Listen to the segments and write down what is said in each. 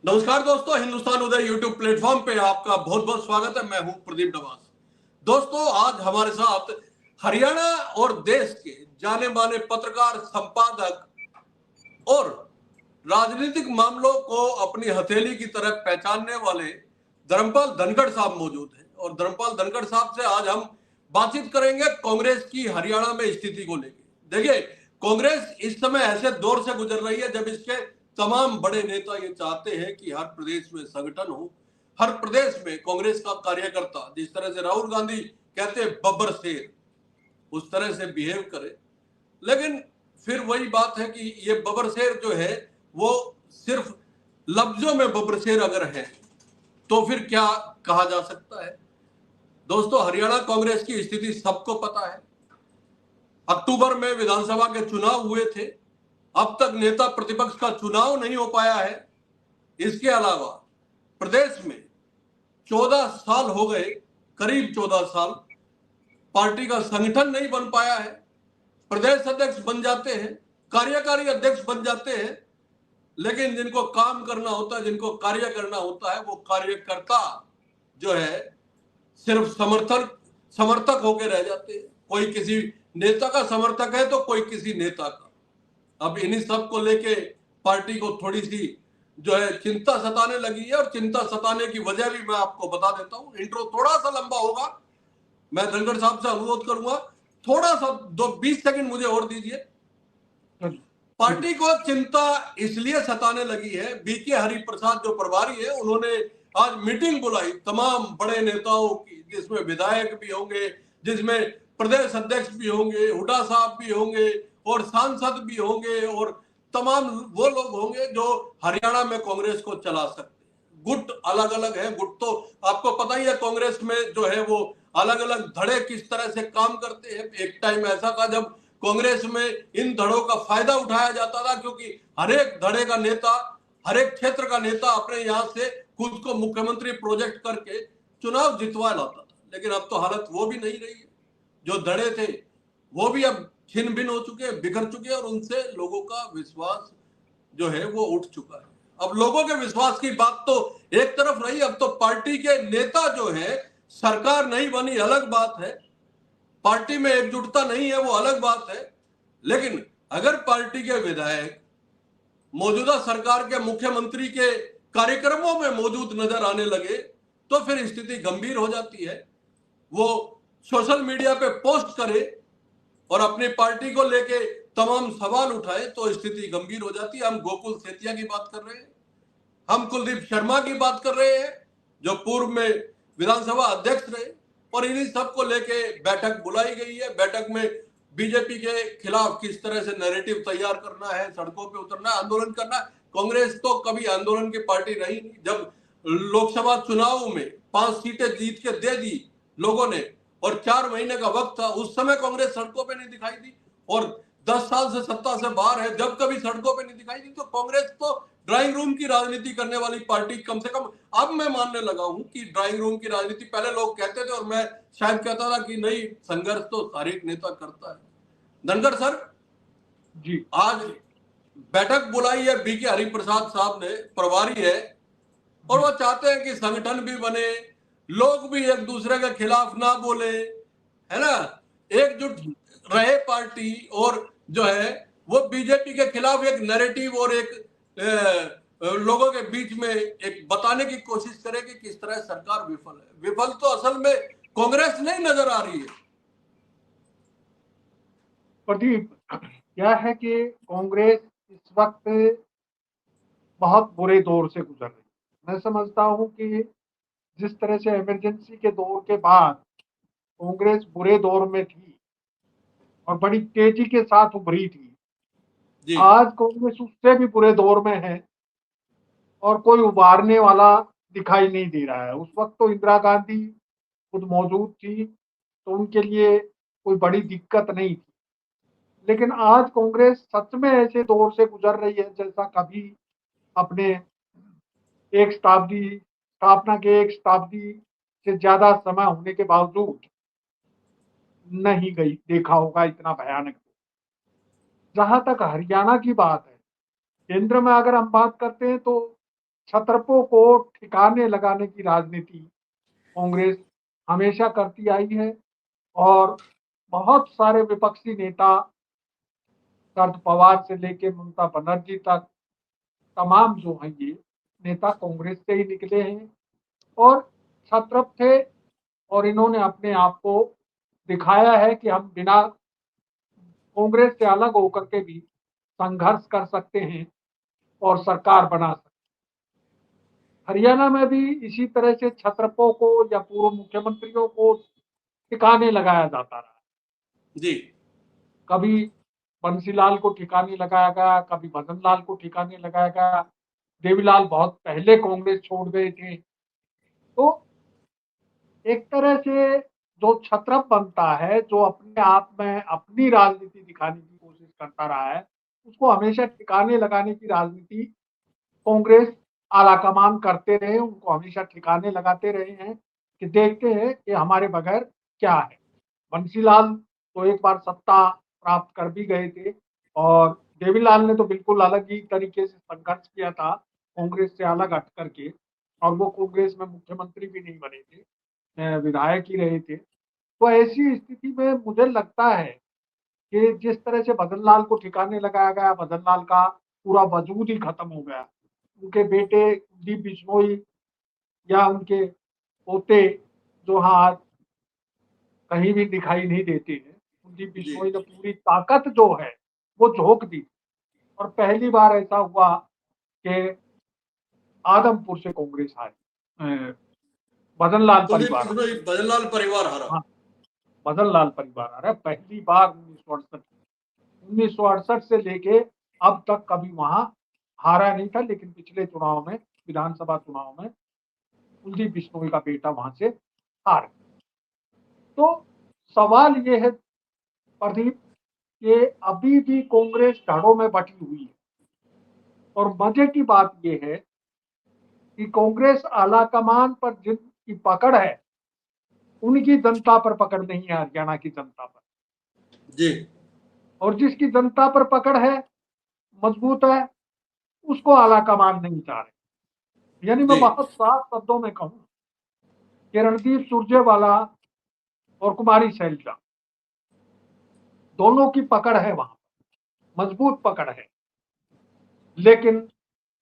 नमस्कार दोस्तों, हिंदुस्तान उदय YouTube platform पे आपका बहुत बहुत स्वागत है। मैं हूं प्रदीप नवाज। दोस्तों, आज हमारे साथ हरियाणा और देश के जाने माने पत्रकार, संपादक और राजनीतिक मामलों को अपनी हथेली की तरह पहचानने वाले धर्मपाल धनखड़ साहब मौजूद हैं। और धर्मपाल धनखड़ साहब से आज हम बातचीत करेंगे कांग्रेस की हरियाणा में स्थिति को लेकर। देखिए, कांग्रेस इस समय ऐसे दौर से गुजर रही है जब इसके तमाम बड़े नेता ये चाहते हैं कि हर प्रदेश में संगठन हो, हर प्रदेश में कांग्रेस का कार्यकर्ता, जिस तरह से राहुल गांधी कहते हैं बब्बर शेर, उस तरह से बिहेव करे। लेकिन फिर वही बात है कि ये बब्बरशेर जो है वो सिर्फ लफ्जों में बब्बरशेर अगर है तो फिर क्या कहा जा सकता है। दोस्तों, हरियाणा कांग्रेस की स्थिति सबको पता है। अक्टूबर में विधानसभा के चुनाव हुए थे, अब तक नेता प्रतिपक्ष का चुनाव नहीं हो पाया है। इसके अलावा प्रदेश में 14 साल हो गए, करीब 14 साल पार्टी का संगठन नहीं बन पाया है। प्रदेश अध्यक्ष बन जाते हैं, कार्यकारी अध्यक्ष बन जाते हैं, लेकिन जिनको काम करना होता है, जिनको कार्य करना होता है, वो कार्यकर्ता जो है सिर्फ समर्थक होकर रह जाते हैं। कोई किसी नेता का समर्थक है तो कोई किसी नेता का। अब इन्हीं सब को लेके पार्टी को थोड़ी सी जो है चिंता सताने लगी है। और चिंता सताने की वजह भी मैं आपको बता देता हूं। इंट्रो थोड़ा सा लंबा होगा, मैं धनखड़ साहब से अनुरोध करूंगा थोड़ा सा 20 सेकंड मुझे और दीजिए। पार्टी को चिंता इसलिए सताने लगी है, बीके हरिप्रसाद जो प्रभारी है, उन्होंने आज मीटिंग बुलाई तमाम बड़े नेताओं की, जिसमें विधायक भी होंगे, जिसमें प्रदेश अध्यक्ष भी होंगे, हुड्डा साहब भी होंगे और सांसद भी होंगे और तमाम वो लोग होंगे जो हरियाणा में कांग्रेस को चला सकते हैं। गुट अलग अलग है। गुट तो आपको पता ही है कांग्रेस में जो है वो अलग अलग धड़े किस तरह से काम करते हैं। एक टाइम ऐसा था जब कांग्रेस में इन धड़ों का फायदा उठाया जाता था, क्योंकि हर एक धड़े का नेता, हर एक क्षेत्र का नेता अपने यहां से खुद को मुख्यमंत्री प्रोजेक्ट करके चुनाव जितवा लाता था। लेकिन अब तो हालत वो भी नहीं रही है। जो धड़े थे वो भी अब छिन भिन हो चुके हैं, बिखर चुके हैं, और उनसे लोगों का विश्वास जो है वो उठ चुका है। अब लोगों के विश्वास की बात तो एक तरफ रही, अब तो पार्टी के नेता जो है, सरकार नहीं बनी अलग बात है, पार्टी में एकजुटता नहीं है वो अलग बात है। लेकिन अगर पार्टी के विधायक मौजूदा सरकार के मुख्यमंत्री के कार्यक्रमों में मौजूद नजर आने लगे तो फिर स्थिति गंभीर हो जाती है। वो सोशल मीडिया पे पोस्ट करे और अपनी पार्टी को लेके तमाम सवाल उठाए तो स्थिति गंभीर हो जाती है। हम गोकुल सेतिया की बात कर रहे हैं, हम कुलदीप शर्मा की बात कर रहे हैं जो पूर्व में विधानसभा अध्यक्ष रहे, और इन्हीं सबको लेके बैठक बुलाई गई है। बैठक में बीजेपी के खिलाफ किस तरह से नैरेटिव तैयार करना है, सड़कों पे उतरना है, आंदोलन करना है। कांग्रेस तो कभी आंदोलन की पार्टी रही नहीं। जब लोकसभा चुनाव में 5 सीटें जीत के दे दी लोगों ने और 4 महीने का वक्त था, उस समय कांग्रेस सड़कों पे नहीं दिखाई दी। और 10 साल से सत्ता से बाहर है, जब कभी सड़कों पे नहीं दिखाई दी। तो कांग्रेस तो ड्राइंग रूम की राजनीति करने वाली पार्टी कम से कम अब मैं मानने लगा हूं कि ड्राइंग रूम की राजनीति, पहले लोग कहते थे और मैं शायद कहता था कि नहीं, संघर्ष तो हर एक नेता करता है। धनखड़ सर, जी आज बैठक बुलाई है बीके हरिप्रसाद साहब ने, प्रभारी है, और वो चाहते हैं कि संगठन भी बने, लोग भी एक दूसरे के खिलाफ ना बोले, है ना, एकजुट जी रहे पार्टी। और जो है वो बीजेपी के खिलाफ एक नैरेटिव और एक लोगों के बीच में एक बताने की कोशिश करे कि किस तरह सरकार विफल है। विफल तो असल में कांग्रेस नहीं नजर आ रही है। प्रदीप, क्या है कि कांग्रेस इस वक्त बहुत बुरे दौर से गुजर रही है। मैं समझता हूं कि जिस तरह से इमरजेंसी के दौर के बाद कांग्रेस बुरे दौर में थी और बड़ी तेजी के साथ उभरी थी, जी आज कांग्रेस उससे भी बुरे दौर में है और कोई उबारने वाला दिखाई नहीं दे रहा है। उस वक्त तो इंदिरा गांधी खुद मौजूद थी, तो उनके लिए कोई बड़ी दिक्कत नहीं थी। लेकिन आज कांग्रेस सच में ऐसे दौर से गुजर रही है जैसा कभी अपने एक शताब्दी स्थापना के एक शताब्दी से ज्यादा समय होने के बावजूद नहीं गई देखा होगा इतना भयानक। जहां तक हरियाणा की बात है, केंद्र में अगर हम बात करते हैं तो छत्रपों को ठिकाने लगाने की राजनीति कांग्रेस हमेशा करती आई है और बहुत सारे विपक्षी नेता शरद पवार से लेके ममता बनर्जी तक तमाम जो हैं ये नेता कांग्रेस से ही निकले हैं और छत्रप थे और इन्होंने अपने आप को दिखाया है कि हम बिना कांग्रेस से अलग होकर के भी संघर्ष कर सकते हैं और सरकार बना सकते हैं। हरियाणा में भी इसी तरह से छत्रपों को या पूर्व मुख्यमंत्रियों को ठिकाने लगाया जाता रहा। जी। कभी बंसीलाल को ठिकाने लगाया गया, कभी भजन लाल को ठिकाने लगाया गया। देवीलाल बहुत पहले कांग्रेस छोड़ गए थे। तो एक तरह से जो छत्रप बनता है, जो अपने आप में अपनी राजनीति दिखाने की कोशिश करता रहा है, उसको हमेशा ठिकाने लगाने की राजनीति कांग्रेस आलाकमान करते रहे, उनको हमेशा ठिकाने लगाते रहे हैं कि देखते हैं कि हमारे बगैर क्या है। बंसीलाल तो एक बार सत्ता प्राप्त कर भी गए थे और देवीलाल ने तो बिल्कुल अलग ही तरीके से संघर्ष किया था कांग्रेस से अलग हट करके और वो कांग्रेस में मुख्यमंत्री भी नहीं बने थे, विधायक ही रहे थे। तो ऐसी स्थिति में मुझे लगता है कि जिस तरह से भजन लाल को ठिकाने लगाया गया, भजन लाल का पूरा वजूद ही खत्म हो गया। उनके बेटे कुलदीप बिश्नोई या उनके पोते जो आज कहीं भी दिखाई नहीं देते हैं, कुलदीप जी। बिश्नोई ने पूरी ताकत जो है वो झोंक दी और पहली बार ऐसा हुआ कि आदमपुर से कांग्रेस आई, भजन लाल कुलदीप परिवार। बिश्नोई भजनलाल परिवार हारा। हाँ, भजन लाल परिवार आ रहा है पहली बार 1968 से लेके अब तक कभी वहां हारा नहीं था, लेकिन पिछले चुनाव में, विधानसभा चुनाव में कुलदीप बिश्नोई का बेटा वहां से हार गया। तो सवाल ये है प्रदीप कि अभी भी कांग्रेस धड़ों में बटी हुई है और मजे की बात यह है कि कांग्रेस आलाकमान पर जिनकी पकड़ है उनकी जनता पर पकड़ नहीं है, हरियाणा की जनता पर। जी। और जिसकी जनता पर पकड़ है, मजबूत है, उसको आलाकमान नहीं चाह रहे। यानी मैं जी। बहुत साफ शब्दों में कहूं कि रणदीप सुरजेवाला और कुमारी शैलजा दोनों की पकड़ है, वहां मजबूत पकड़ है, लेकिन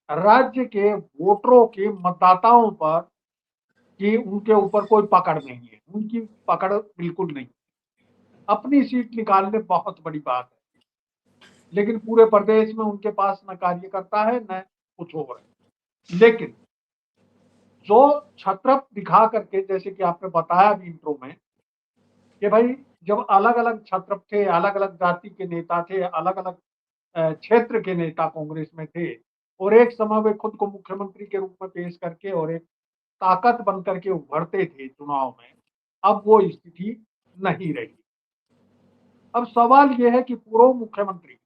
राज्य के वोटरों के मतदाताओं पर कि उनके ऊपर कोई पकड़ नहीं है, उनकी पकड़ बिल्कुल नहीं। अपनी सीट निकालने बहुत बड़ी बात है, लेकिन पूरे प्रदेश में उनके पास न कार्यकर्ता है न कुछ और है। लेकिन जो छत्रप दिखा करके, जैसे कि आपने बताया भी इंट्रो में कि भाई जब अलग अलग छत्रप थे, अलग अलग जाति के नेता थे, अलग अलग क्षेत्र के नेता कांग्रेस में थे और एक समय वे खुद को मुख्यमंत्री के रूप में पेश करके और एक ताकत बन करके उभरते थे चुनाव में, अब वो स्थिति नहीं रही। अब सवाल ये है कि पूर्व मुख्यमंत्री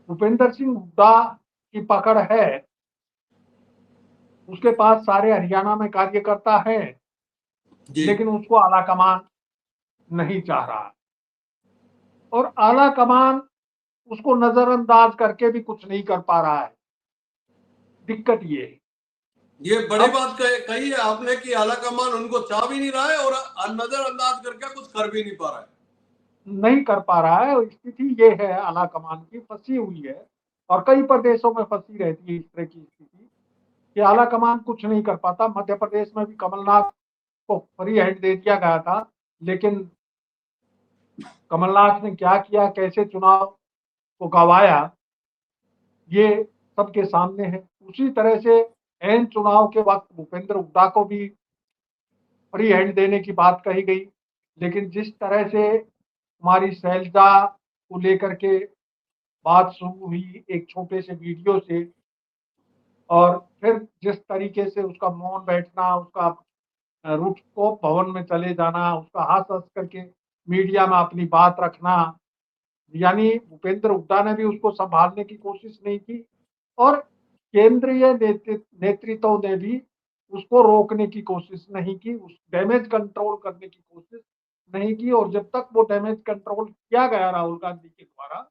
भूपेंद्र सिंह हुड्डा की पकड़ है, उसके पास सारे हरियाणा में कार्यकर्ता है, जी। लेकिन उसको आलाकमान नहीं चाह रहा और आलाकमान उसको नजरअंदाज करके भी कुछ नहीं कर पा रहा है। दिक्कत ये है। ये बड़ी अब बात कही है आपने कि आलाकमान उनको चाह भी नहीं रहा है और नजरअंदाज करके कुछ कर भी नहीं पा रहा है। नहीं कर पा रहा है और स्थिति ये है, आलाकमान की फंसी हुई है और कई प्रदेशों में फंसी रहती है इस तरह की स्थिति कि आलाकमान कुछ नहीं कर पाता। मध्य प्रदेश में भी कमलनाथ को फ्री हैंड दे दिया गया था, लेकिन कमलनाथ ने क्या किया, कैसे चुनाव को गंवाया, ये सबके सामने है। उसी तरह से एन चुनाव के वक्त भूपेंद्र हुड्डा को भी फ्री हैंड देने की बात कही गई, लेकिन जिस तरह से हमारी शैलजा को लेकर के बात शुरू हुई एक छोटे से वीडियो से और फिर जिस तरीके से उसका मौन बैठना, उसका रूफटॉप भवन में चले जाना, उसका हंस हंस करके मीडिया में अपनी बात रखना, यानी भूपेंद्र हुड्डा ने भी उसको संभालने की कोशिश नहीं की और केंद्रीय नेतृत्व ने भी उसको रोकने की कोशिश नहीं की, उस डैमेज कंट्रोल करने की कोशिश नहीं की। और जब तक वो डैमेज कंट्रोल किया गया राहुल गांधी के द्वारा,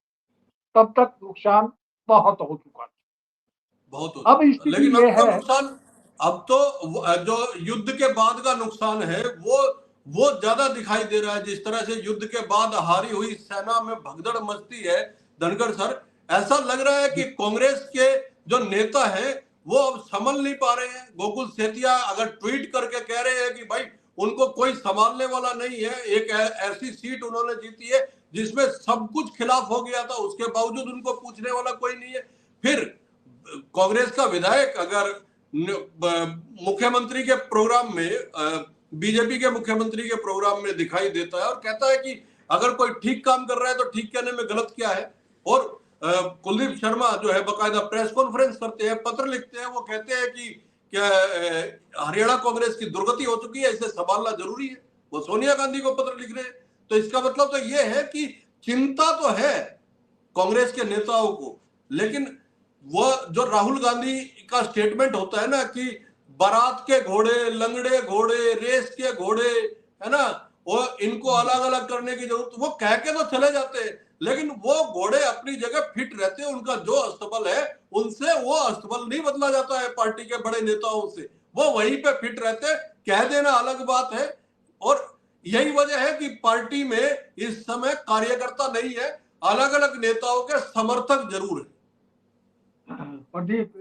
तब तक नुकसान बहुत हो चुका था। बहुत अब होता था, स्थिति लेकिन ये अब तो है। नुकसान, अब तो जो युद्ध के बाद का नुकसान है वो ज्यादा दिखाई दे रहा है। जिस तरह से युद्ध के बाद हारी हुई सेना में भगदड़ मचती है, धनखड़ सर, ऐसा लग रहा है कि कांग्रेस के जो नेता हैं वो अब संभल नहीं पा रहे हैं। गोकुल सेतिया अगर ट्वीट करके कह रहे हैं कि भाई उनको कोई संभालने वाला नहीं है, एक ऐसी सीट उन्होंने जीती है जिसमें सब कुछ खिलाफ हो गया था, उसके बावजूद उनको पूछने वाला कोई नहीं है। फिर कांग्रेस का विधायक अगर मुख्यमंत्री के प्रोग्राम में, बीजेपी के मुख्यमंत्री के प्रोग्राम में दिखाई देता है और कहता है कि अगर कोई ठीक काम कर रहा है तो ठीक कहने में गलत क्या है। और कुलदीप शर्मा जो है बकायदा प्रेस कॉन्फ्रेंस करते हैं, पत्र लिखते हैं, वो कहते हैं कि क्या हरियाणा कांग्रेस की दुर्गति हो चुकी है, इसे संभालना जरूरी है। वो सोनिया गांधी को पत्र लिख रहे हैं। तो इसका मतलब तो ये है कि चिंता तो है कांग्रेस के नेताओं को, लेकिन वो जो राहुल गांधी का स्टेटमेंट होता है ना कि बारात के घोड़े, लंगड़े घोड़े, रेस के घोड़े, है ना, वो इनको अलग अलग करने की जरूरत, वो कह के तो चले जाते हैं, लेकिन वो घोड़े अपनी जगह फिट रहते हैं। उनका जो अस्तबल है उनसे वो अस्तबल नहीं बदला जाता है पार्टी के बड़े नेताओं से, वो वहीं पे फिट रहते हैं। कह देना अलग बात है। और यही वजह है कि पार्टी में इस समय कार्यकर्ता नहीं है, अलग अलग नेताओं के समर्थक जरूर है। प्रदीप,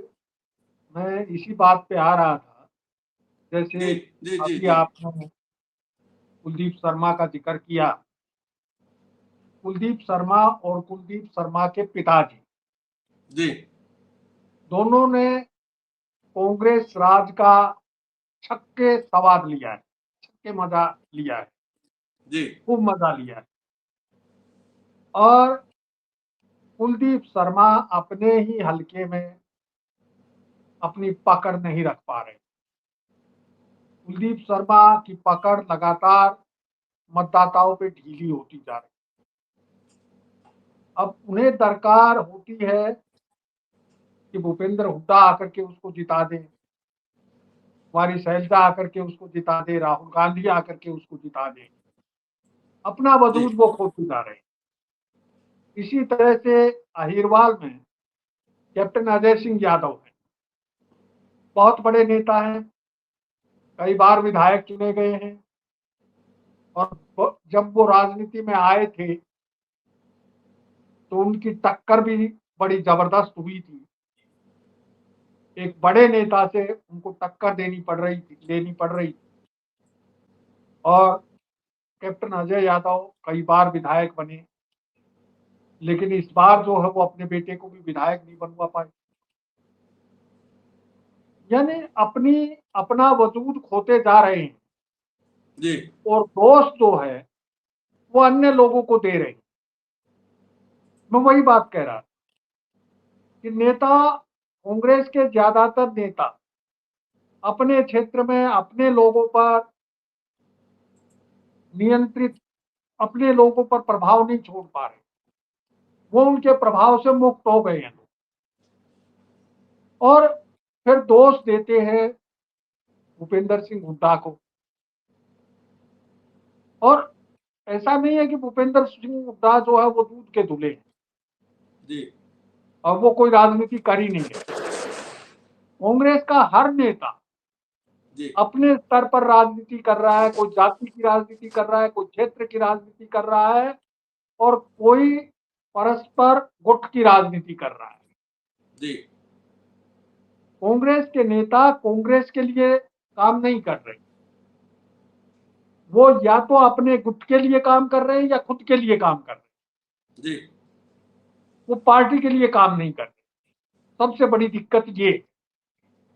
मैं इसी बात पे आ रहा था। जी जैसे जी जी अभी जी आपने कुलदीप शर्मा का जिक्र किया। कुलदीप शर्मा और कुलदीप शर्मा के पिताजी जी दोनों ने कांग्रेस राज का छक्के स्वाद लिया है, छक्के मजा लिया है, जी खूब मजा लिया है। और कुलदीप शर्मा अपने ही हलके में अपनी पकड़ नहीं रख पा रहे। कुलदीप शर्मा की पकड़ लगातार मतदाताओं पे ढीली होती जा रही। अब उन्हें दरकार होती है कि भूपेंद्र हुड्डा आकर के उसको जिता दे, कुमारी शैलजा आकर के उसको जिता दे, राहुल गांधी आकर के उसको जिता दे। अपना जी वजूद वो खोते जा रहे हैं। इसी तरह से अहिरवाल में कैप्टन अजय सिंह यादव है, बहुत बड़े नेता हैं, कई बार विधायक चुने गए हैं। और जब वो राजनीति में आए थे तो उनकी टक्कर भी बड़ी जबरदस्त हुई थी। एक बड़े नेता से उनको टक्कर लेनी पड़ रही थी। और कैप्टन अजय यादव कई बार विधायक बने, लेकिन इस बार जो है वो अपने बेटे को भी विधायक नहीं बनवा पाए। यानी अपना वजूद खोते जा रहे हैं। जी और दोस्त जो है वो अन्य लोगों को दे रहे हैं। मैं वही बात कह रहा कि नेता, कांग्रेस के ज्यादातर नेता अपने क्षेत्र में अपने लोगों पर नियंत्रित, अपने लोगों पर प्रभाव नहीं छोड़ पा रहे। वो उनके प्रभाव से मुक्त हो गए हैं और फिर दोष देते हैं भूपेंद्र सिंह हुड्डा को। और ऐसा नहीं है कि भूपेंद्र सिंह हुड्डा जो है वो दूध के धुले हैं जी और वो कोई राजनीति कर ही नहीं रहे। कांग्रेस का हर नेता जी अपने स्तर पर राजनीति कर रहा है, कोई जाति की राजनीति कर रहा है, कोई क्षेत्र की राजनीति कर रहा है और कोई परस्पर गुट की राजनीति कर रहा है। जी कांग्रेस के नेता कांग्रेस के लिए काम नहीं कर रहे। वो या तो अपने गुट के लिए काम कर रहे हैं या खुद के लिए काम कर रहे हैं। जी वो पार्टी के लिए काम नहीं कर रहे। सबसे बड़ी दिक्कत ये,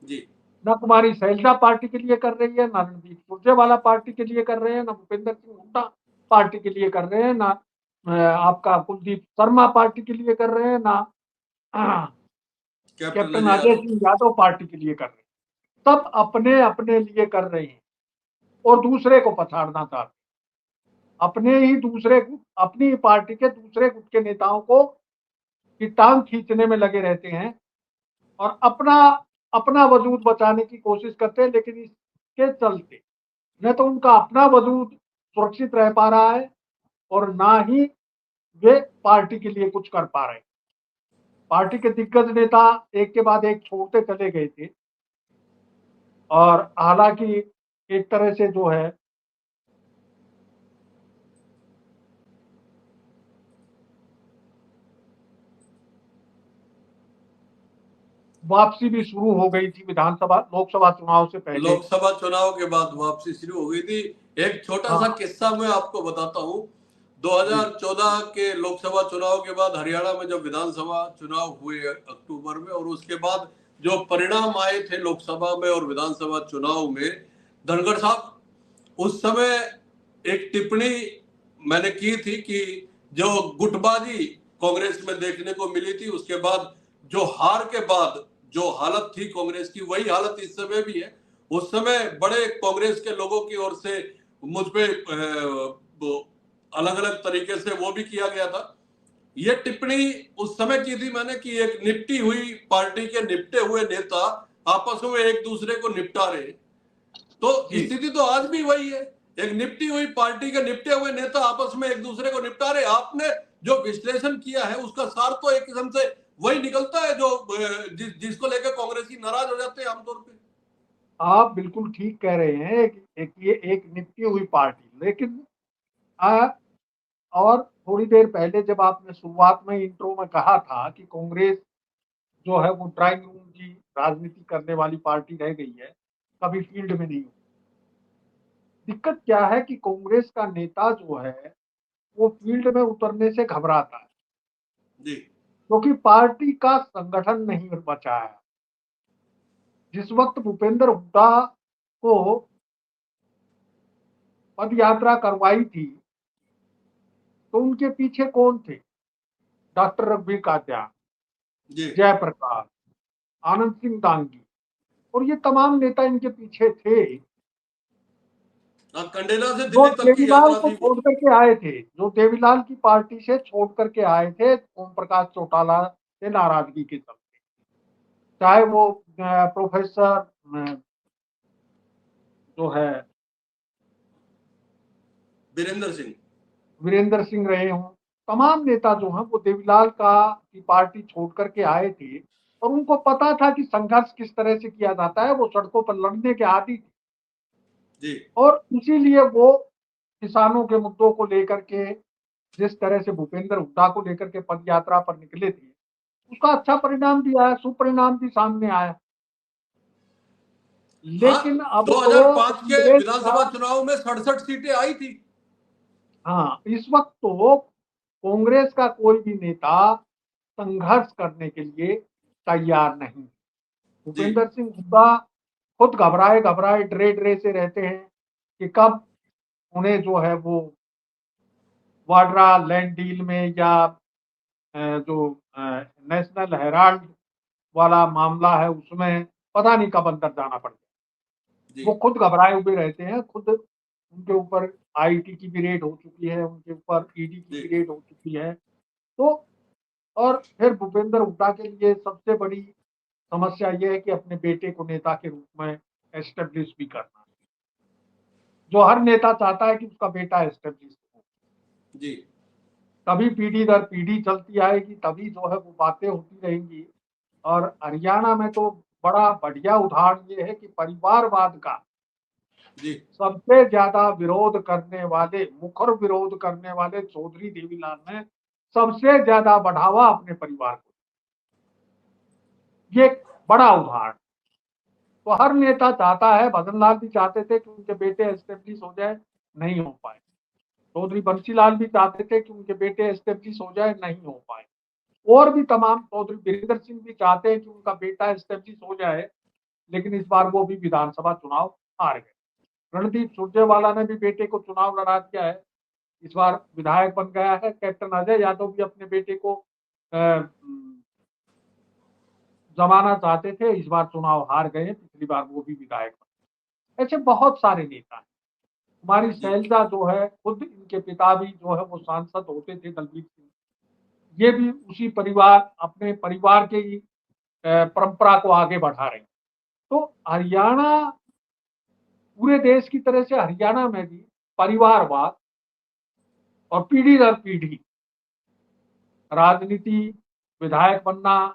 जी ना कुमारी शैलजा पार्टी के लिए कर रही है, ना रणदीप सुरजेवाला पार्टी के लिए कर रहे हैं, ना भूपेंद्र सिंह हुड्डा पार्टी के लिए कर रहे हैं, ना आपका कुलदीप शर्मा पार्टी के लिए कर रहे हैं, ना captain captain Ajay Ajay Yadav. Singh Yadav party के लिए कर रहे हैं। सब अपने अपने लिए कर रहे हैं और दूसरे को पछाड़ना चाहते हैं। अपने ही दूसरे गुट, अपनी पार्टी के दूसरे गुट के नेताओं को की टांग खींचने में लगे रहते हैं और अपना अपना वजूद बचाने की कोशिश करते हैं। लेकिन इसके चलते न तो उनका अपना वजूद सुरक्षित रह पा रहा है और ना ही वे पार्टी के लिए कुछ कर पा रहे हैं। पार्टी के दिग्गज नेता एक के बाद एक छोड़ते चले गए थे और हालांकि एक तरह से जो है वापसी भी शुरू हो गई थी विधानसभा लोकसभा चुनाव से पहले। लोकसभा चुनाव के बाद वापसी शुरू हो गई थी। एक छोटा सा हाँ किस्सा मैं आपको बताता हूँ। जी 2014 के लोकसभा चुनाव के बाद हरियाणा में जब विधानसभा चुनाव हुए अक्टूबर में, और उसके बाद जो परिणाम आए थे लोकसभा में और विधानसभा चुनाव में, धनखड़ साहब, उस समय एक टिप्पणी मैंने की थी कि जो गुटबाजी कांग्रेस में देखने को मिली थी, उसके बाद जो हार के बाद जो हालत थी कांग्रेस की, वही हालत इस समय भी है। उस समय बड़े कांग्रेस के लोगों की ओर से मुझ पे अलग अलग तरीके से वो भी किया गया था। ये टिप्पणी उस समय की थी मैंने कि एक निपटी हुई पार्टी के निपटे हुए नेता आपस में एक दूसरे को निपटा रहे। तो जी स्थिति तो आज भी वही है। एक निपटी हुई पार्टी के निपटे हुए नेता आपस में एक दूसरे को निपटा रहे। आपने जो विश्लेषण किया है उसका सार तो एक किस्म से वही निकलता है जो जिसको लेकर कांग्रेसी नाराज हो जाते हैं आमतौर पे। आप बिल्कुल ठीक कह रहे हैं। ये एक निपटी हुई पार्टी, लेकिन आ, और थोड़ी देर पहले जब आपने शुरुआत में इंट्रो में कहा था कि कांग्रेस जो है वो ड्राइंग रूम की राजनीति करने वाली पार्टी रह गई है, कभी फील्ड में नहीं हुई। दिक्कत क्या है कि कांग्रेस का नेता जो है वो फील्ड में उतरने से घबराता है, जी क्योंकि पार्टी का संगठन नहीं बचा है। जिस वक्त भूपेंद्र हुड्डा को पद यात्रा करवाई थी तो उनके पीछे कौन थे? डॉक्टर रघुवीर कात्याल, जी। जयप्रकाश, आनंद सिंह दांगी, और ये तमाम नेता इनके पीछे थे। कंडेला से जो दिल्ली तक की देवीलाल यात्रा को थी वो। छोड़ करके आए थे, जो देवीलाल की पार्टी से छोड़ करके आए थे ओम प्रकाश चौटाला से नाराजगी के चलते, चाहे वो प्रोफेसर जो है वीरेंद्र सिंह। वीरेंद्र सिंह रहे हों, तमाम नेता जो हैं वो देवीलाल का की पार्टी छोड़ करके आए थे और उनको पता था कि संघर्ष किस तरह से किया जाता है। वो सड़कों पर लड़ने के आदी थे जी और इसीलिए वो किसानों के मुद्दों को लेकर के जिस तरह से भूपेंद्र हुड्डा को लेकर के पद यात्रा पर निकले थे, उसका अच्छा परिणाम भी आया, सुपरिणाम भी सामने आया। हाँ, लेकिन अब तो 2005 के कांग्रेस का, विधानसभा चुनाव में 67 सीटें आई थी। हाँ, इस वक्त तो कांग्रेस का कोई भी नेता संघर्ष करने के लिए तैयार नहीं। जी भूपेंद्र सिंह हुड्डा खुद घबराए घबराए डरे डरे से रहते हैं कि कब उन्हें जो है वो वाड्रा लैंड डील में या जो नेशनल हेराल्ड वाला मामला है उसमें पता नहीं कब अंदर जाना पड़ गया। जी वो खुद घबराए हुए रहते हैं। खुद उनके ऊपर आईटी की भी रेड हो चुकी है, उनके ऊपर ईडी की जी भी रेड हो चुकी है। तो और फिर भूपेंद्र हुड्डा के लिए सबसे बड़ी समस्या ये है कि अपने बेटे को नेता के रूप में एस्टेब्लिश भी करना, जो हर नेता चाहता है कि उसका बेटा एस्टेब्लिश हो। जी। तभी पीढ़ी दर पीढ़ी चलती आएगी, तभी जो है वो बातें होती रहेंगी। और हरियाणा में तो बड़ा बढ़िया उदाहरण ये है कि परिवारवाद का जी सबसे ज्यादा विरोध करने वाले, मुखर विरोध करने वाले चौधरी देवीलाल ने सबसे ज्यादा बढ़ावा अपने परिवार को, ये एक बड़ा उदाहरण। तो हर नेता चाहता है, भजन लाल भी चाहते थे कि उनके बेटे एस्टेब्लिश हो जाए, नहीं हो पाए। चौधरी बंसीलाल भी चाहते थे कि उनके बेटे एस्टेब्लिश हो जाए, नहीं हो पाए। और भी तमाम, चौधरी वीरेंद्र सिंह भी चाहते हैं कि उनका बेटा एस्टेब्लिश हो जाए, लेकिन इस बार वो भी विधानसभा चुनाव हार गए। रणदीप सुरजेवाला ने भी बेटे को चुनाव लड़ा दिया है, इस बार विधायक बन गया है। कैप्टन अजय यादव भी अपने बेटे को जमाना चाहते थे, इस बार चुनाव हार गए, पिछली बार वो भी विधायक बने। ऐसे बहुत सारे नेता हैं। हमारी जी शैलजा जो है, खुद इनके पिता भी जो है वो सांसद होते थे, दलबीर सिंह, ये भी उसी परिवार, अपने परिवार के ही परंपरा को आगे बढ़ा रहे हैं। तो हरियाणा, पूरे देश की तरह से हरियाणा में भी परिवारवाद और पीढ़ी दर पीढ़ी राजनीति विधायक बनना,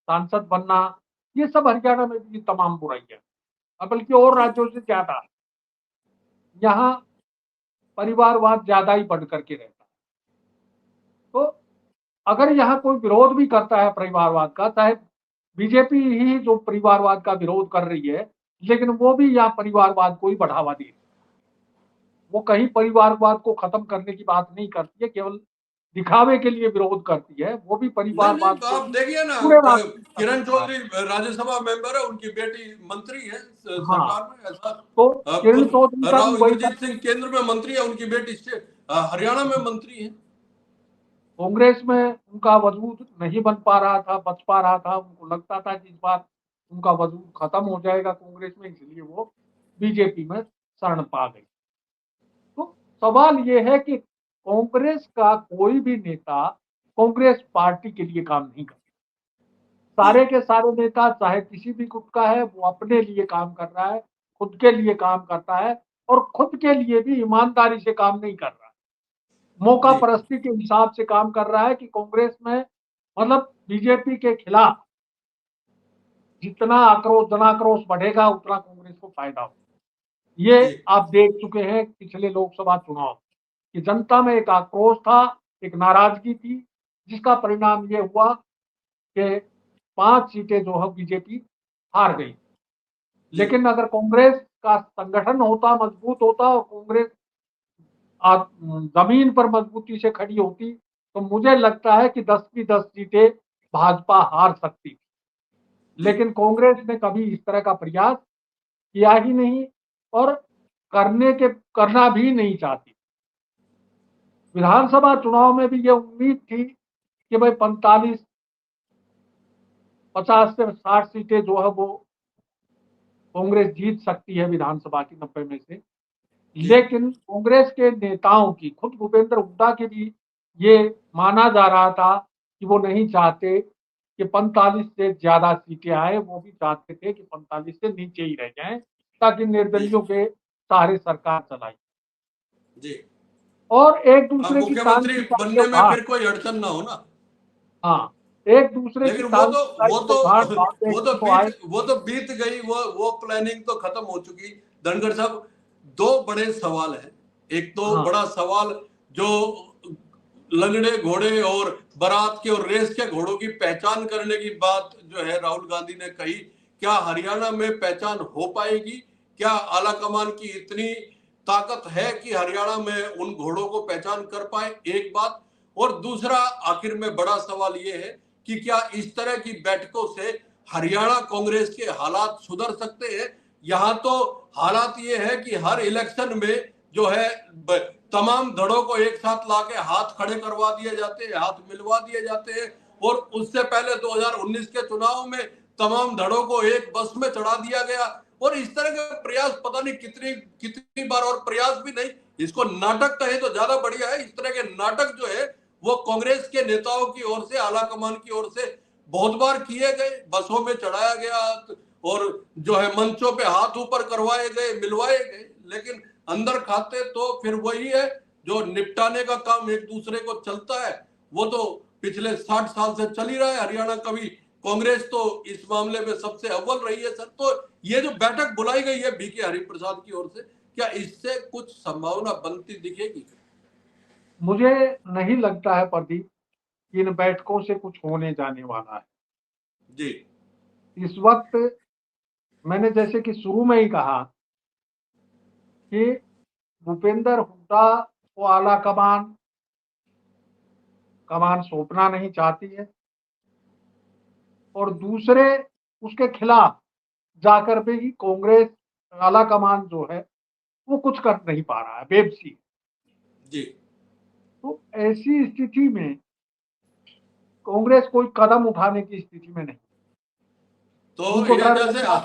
सांसद बनना, ये सब हरियाणा में भी तमाम बुराइयां, और बल्कि और राज्यों से ज्यादा यहाँ परिवारवाद ज्यादा ही बढ़ करके रहता है। तो अगर यहाँ कोई विरोध भी करता है परिवारवाद का, चाहे बीजेपी ही जो परिवारवाद का विरोध कर रही है, लेकिन वो भी यहाँ परिवारवाद को ही बढ़ावा दे रही है। वो कहीं परिवारवाद को खत्म करने की बात नहीं करती है, केवल दिखावे के लिए विरोध करती है। वो भी नहीं परिवारवाद नहीं, को आप देखिए ना, पूरे राष्ट्र में किरण खत्म कर रहा चौधरी राज्यसभा मेंबर है, उनकी बेटी मंत्री है है। हाँ, सरकार में, ऐसा तो किरण खुद चौधरी का भी राव वही इंद्रजीत कहना सिंह केंद्र में मंत्री है, उनकी बेटी हरियाणा में मंत्री है। कांग्रेस में उनका वजूद नहीं बन पा रहा था, बच पा रहा था। उनको लगता था कि इस बार उनका वजूद खत्म हो जाएगा कांग्रेस में, इसलिए वो बीजेपी में शरण पा गई। तो सवाल ये है कि कांग्रेस का कोई भी नेता कांग्रेस पार्टी के लिए काम नहीं करता। जी सारे के सारे नेता चाहे किसी भी गुट का है, वो अपने लिए काम कर रहा है, खुद के लिए काम करता है, और खुद के लिए भी ईमानदारी से काम नहीं कर रहा है। मौका जी परस्ती के हिसाब से काम कर रहा है कि कांग्रेस में, मतलब बीजेपी के खिलाफ जितना आक्रोश जनाक्रोश बढ़ेगा, उतना कांग्रेस को फायदा होगा। ये जी आप देख चुके हैं पिछले लोकसभा चुनाव कि जनता में एक आक्रोश था, एक नाराजगी थी, जिसका परिणाम ये हुआ कि 5 सीटें जो है बीजेपी हार गई। जी लेकिन अगर कांग्रेस का संगठन होता, मजबूत होता, और कांग्रेस जमीन पर मजबूती से खड़ी होती, तो मुझे लगता है कि 10 की 10 सीटें भाजपा हार सकती। जी लेकिन कांग्रेस ने कभी इस तरह का प्रयास किया ही नहीं, और करना भी नहीं चाहती। विधानसभा चुनाव में भी ये उम्मीद थी कि भाई 45 50 से 60 सीटें जो है वो कांग्रेस जीत सकती है विधानसभा की 90 में से। जी लेकिन कांग्रेस के नेताओं की, खुद भूपेंद्र हुड्डा के भी ये माना जा रहा था कि वो नहीं चाहते कि 45 से ज्यादा सीटें आए। वो भी चाहते थे कि 45 से नीचे ही रह जाएं, ताकि जी निर्दलियों के सहारे सरकार चलाई। जी और एक हाँ, दूसरे की टांग मुख्यमंत्री खिंचाई के बनने में उघाड़, फिर कोई अड़चन ना हो ना। हाँ, एक दूसरे की लेकिन टांग खिंचाई वो के तो उघाड़ भाग वो तो तो आए। बीत गई, वो प्लानिंग तो खत्म हो चुकी। धनखड़ साहब, दो बड़े सवाल हैं। एक तो हाँ, बड़ा सवाल जो लंगड़े घोड़े और बारात के और रेस के घोड़ों की पहचान करने की बात जो है राहुल गांधी ने कही, क्या हरियाणा में पहचान हो पाएगी? क्या आला कमान की इतनी ताकत है कि हरियाणा में उन घोड़ों को पहचान कर पाए? एक बात। और दूसरा, आखिर में बड़ा सवाल यह है कि क्या इस तरह की बैठकों से हरियाणा कांग्रेस के हालात सुधर सकते हैं? यहां तो हालात ये है कि हर इलेक्शन में जो है तमाम धड़ों को एक साथ लाके हाथ खड़े करवा दिए जाते हैं, हाथ मिलवा दिए जाते हैं। और उससे पहले 2019 के चुनाव में तमाम धड़ों को एक बस में चढ़ा दिया गया। और इस तरह के प्रयास पता नहीं कितनी कितनी बार, और प्रयास भी नहीं, इसको नाटक कहे तो ज्यादा बढ़िया है। इस तरह के नाटक जो है वो कांग्रेस के नेताओं की ओर से, आला कमान की ओर से बहुत बार किए गए। बसों में चढ़ाया गया और जो है मंचों पे हाथ ऊपर करवाए गए, मिलवाए गए, लेकिन अंदर खाते तो फिर वही है जो निपटाने का काम एक दूसरे को चलता है। वो तो पिछले 60 साल से चल ही रहा है। हरियाणा कभी कांग्रेस तो इस मामले में सबसे अव्वल रही है सर। तो ये जो बैठक बुलाई गई है बीके हरिप्रसाद की ओर से, क्या इससे कुछ संभावना बनती दिखेगी? मुझे नहीं लगता है प्रदीप कि इन बैठकों से कुछ होने जाने वाला है। जी इस वक्त मैंने जैसे कि शुरू में ही कहा कि भूपेंद्र हुड्डा को आला कमान सौंपना नहीं चाहती है, और दूसरे उसके खिलाफ जाकर भी कांग्रेस आला कमान जो है वो कुछ कर नहीं पा रहा है, बेबसी। जी तो ऐसी स्थिति में कांग्रेस कोई कदम उठाने की स्थिति में नहीं। तो उनको ये डर जैसे लगता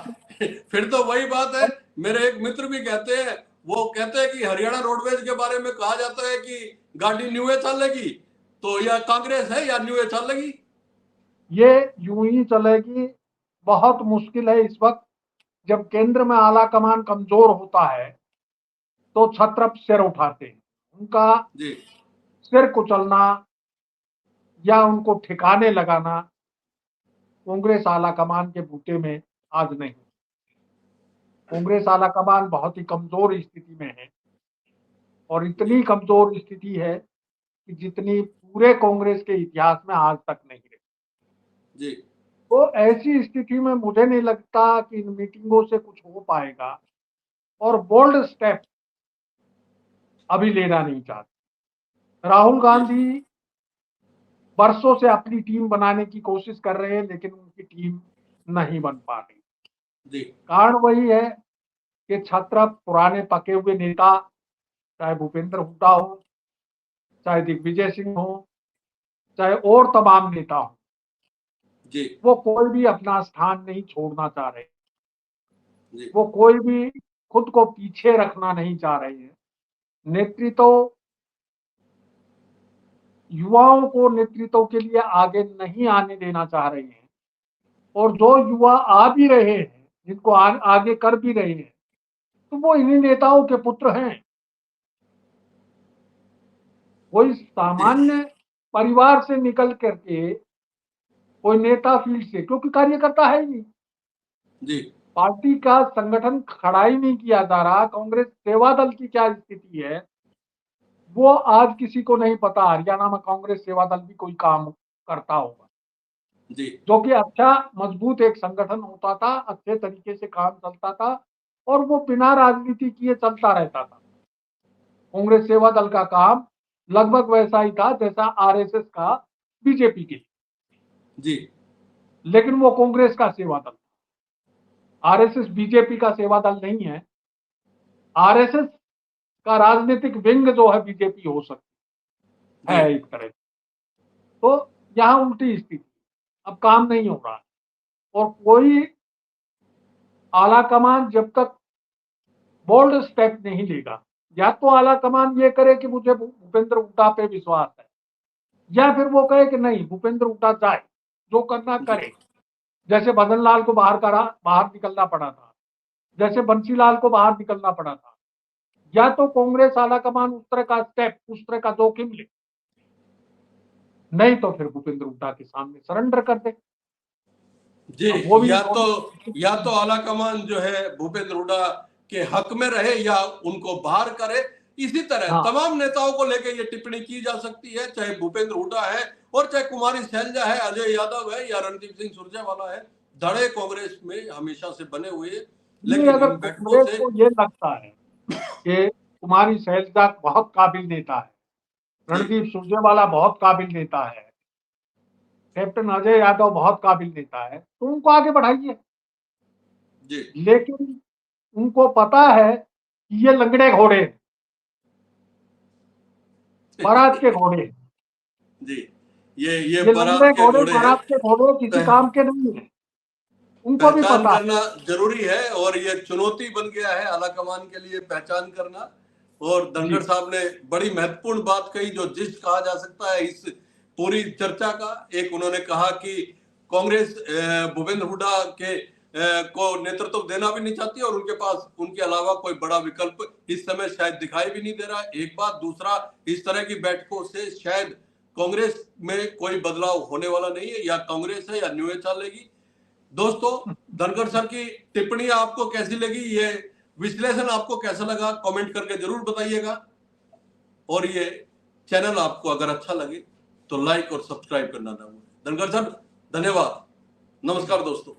फिर तो वही बात है। है। मेरे एक मित्र भी कहते हैं, वो कहते हैं कि हरियाणा रोडवेज के बारे में कहा जाता है कि गाड़ी न्यू चलेगी, तो या कांग्रेस है या न्यू चलेगी। ये यूं ही चलेगी। बहुत मुश्किल है इस वक्त, जब केंद्र में आला कमान कमजोर होता है तो छत्रप सिर उठाते हैं। उनका जी सिर कुचलना या उनको ठिकाने लगाना कांग्रेस आला कमान के बूते में आज नहीं। कांग्रेस आला कमान बहुत ही कमजोर स्थिति में है और इतनी कमजोर स्थिति है कि जितनी पूरे कांग्रेस के इतिहास में आज तक नहीं रही। जी। तो ऐसी स्थिति में मुझे नहीं लगता कि इन मीटिंगों से कुछ हो पाएगा और बोल्ड स्टेप अभी लेना नहीं चाहते। राहुल गांधी वर्षों से अपनी टीम बनाने की कोशिश कर रहे हैं, लेकिन उनकी टीम नहीं बन पा रही। जी। कारण वही है कि छत्र पुराने पके हुए नेता, चाहे भूपेंद्र हुड्डा हो, चाहे दिग्विजय सिंह हो, चाहे और तमाम नेता हो, जी। वो कोई भी अपना स्थान नहीं छोड़ना चाह रहे। जी। वो कोई भी खुद को पीछे रखना नहीं चाह रहे हैं। नेतृत्व, युवाओं को नेतृत्व के लिए आगे नहीं आने देना चाह रहे हैं और जो युवा आ भी रहे हैं, जिनको आगे कर भी रहे हैं, तो वो इन्हीं नेताओं के पुत्र हैं। कोई सामान्य परिवार से निकल करके कोई नेता फील्ड से, क्योंकि कार्यकर्ता है ही नहीं, जी। पार्टी का संगठन खड़ा ही नहीं किया जा रहा। कांग्रेस सेवा दल की क्या स्थिति है वो आज किसी को नहीं पता। हरियाणा में कांग्रेस सेवा दल भी कोई काम करता होगा, जी। जो कि अच्छा मजबूत एक संगठन होता था, अच्छे तरीके से काम चलता था और वो बिना राजनीति किए चलता रहता था। कांग्रेस सेवा दल का काम लगभग वैसा ही था जैसा आरएसएस का बीजेपी के लिए, जी। लेकिन वो कांग्रेस का सेवा दल। आरएसएस बीजेपी का सेवा दल नहीं है। आरएसएस का राजनीतिक विंग जो है बीजेपी हो सकती जी। है एक तरह से। तो यहाँ उल्टी स्थिति, अब काम नहीं हो रहा है और कोई आला कमान जब तक बोल्ड स्टेप नहीं लेगा, या तो आला कमान ये करे कि मुझे भूपेंद्र हुड्डा पे विश्वास है, या फिर वो कहे कि नहीं, भूपेंद्र हुड्डा जाए, जो करना जी। करे। जैसे भजन लाल को बाहर निकलना पड़ा था, जैसे बंसीलाल को बाहर निकलना पड़ा था। या तो कांग्रेस आला कमान उस तरह का स्टेप, उस तरह का जोखिम ले, नहीं तो फिर भूपेंद्र हुड्डा के सामने सरेंडर कर दे। जी। अब वो भी या तो आला कमान जो है भूपेंद्र हुड्डा के हक में रहे या उनको बाहर करे। इसी तरह हाँ, तमाम नेताओं को लेकर ये टिप्पणी की जा सकती है, चाहे भूपेंद्र हुड्डा है और चाहे कुमारी शैलजा है, अजय यादव है या रणदीप सिंह सुरजेवाला है। धड़े कांग्रेस में हमेशा से बने हुए, ये लेकिन अगर इन बैठकों कांग्रेस से को ये लगता है कि कुमारी शैलजा बहुत काबिल नेता है, जी। रणदीप सुरजेवाला बहुत काबिल नेता है, कैप्टन अजय यादव बहुत काबिल नेता है, तो उनको आगे बढ़ाइए। जी। लेकिन उनको पता है कि ये लंगड़े घोड़े, बारात के घोड़े, जी। ये ये बारात लंगड़े के घोड़े, घोड़े हैं। बारात के घोड़े किसी काम के नहीं है। उनको भी पहचान पता है। करना जरूरी है और ये चुनौती बन गया है आला कमान के लिए, पहचान करना। और धनखड़ जी, साहब ने बड़ी महत्वपूर्ण बात कही, जो जिस कहा जा सकता है इस पूरी चर्चा का। एक उन्होंने कहा कि कांग्रेस भूपेंद्र हुड्डा के को नेतृत्व देना भी नहीं चाहती और उनके पास उनके अलावा कोई बड़ा विकल्प इस समय शायद दिखाई भी नहीं दे रहा। एक बात, दूसरा, इस तरह की बैठकों से शायद कांग्रेस में कोई बदलाव होने वाला नहीं है, या कांग्रेस है या न्यू चलेगी। दोस्तों, धनखड़ सर की टिप्पणी आपको कैसी लगी, ये विश्लेषण आपको कैसा लगा, कमेंट करके जरूर बताइएगा। और ये चैनल आपको अगर अच्छा लगे तो लाइक और सब्सक्राइब करना ना भूलें। धनखड़ सर, धन्यवाद। नमस्कार दोस्तों।